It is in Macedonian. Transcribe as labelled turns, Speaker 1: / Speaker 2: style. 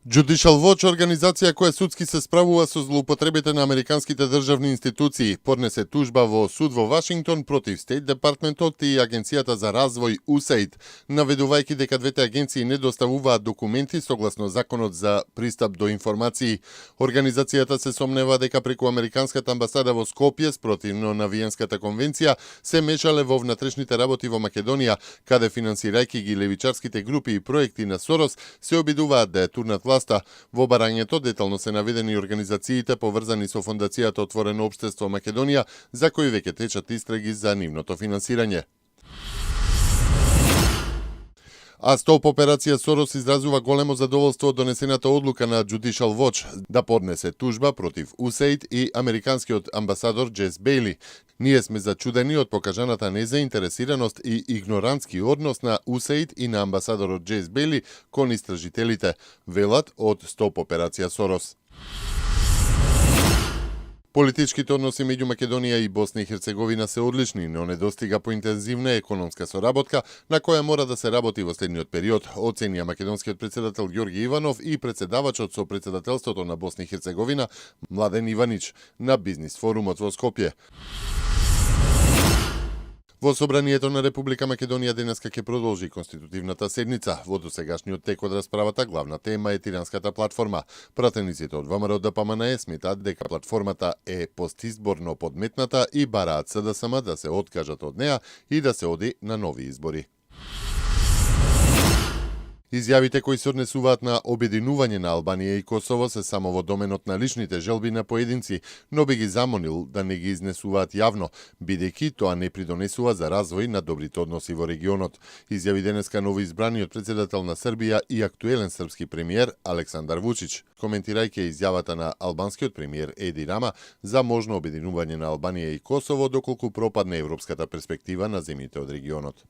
Speaker 1: Judicial Watch, организација која судски се справува со злоупотребите на американските државни институции, поднесе тужба во суд во Вашингтон против Стейт Департментот и Агенцијата за развој USAID, наведувајќи дека двете агенции не доставуваат документи согласно законот за пристап до информации. Организацијата се сомнева дека преку американската амбасада во Скопје, спротивно на Виенската конвенција, се мешале во внатрешните работи во Македонија, каде финансирајќи ги левичарските групи и проекти на Сорос, се обидуваат да ја турнат власта. Во барањето детално се наведени организациите поврзани со Фондацијата Отворено општество Македонија, за кои веќе течат истраги за нивното финансирање. А стоп операција Сорос изразува големо задоволство од донесената одлука на Judicial Watch да поднесе тужба против USAID и американскиот амбасадор Джес Бејли. Ние сме зачудени од покажаната незаинтересираност и игнорантски однос на USAID и на амбасадорот Джес Бејли кон истражителите, велат од стоп операција Сорос. Политичките односи меѓу Македонија и Босна и Херцеговина се одлични, но недостига поинтензивна економска соработка на која мора да се работи во следниот период, оценија македонскиот председател Ѓорги Иванов и председавачот со председателството на Босна и Херцеговина Младен Иванич на Бизнис форумот во Скопје. Во Собранието на Република Македонија денеска ќе продолжи конститутивната седница. Во досегашниот тек од расправата главна тема е Тиранската платформа. Пратениците од ВМРО ДПМНЕ сметаат дека платформата е постизборно подметната и бараат СДСМ да се откажат од неа и да се оди на нови избори. Изјавите кои се однесуваат на обединување на Албанија и Косово се само во доменот на личните желби на поединци, но би ги замолил да не ги изнесуваат јавно, бидејќи тоа не придонесува за развој на добрите односи во регионот. Изјави денеска новоизбраниот председател на Србија и актуелен српски премиер Александар Вучич, коментирајќи изјавата на албанскиот премиер Еди Рама за можно обединување на Албанија и Косово доколку пропадне европската перспектива на земјите од регионот.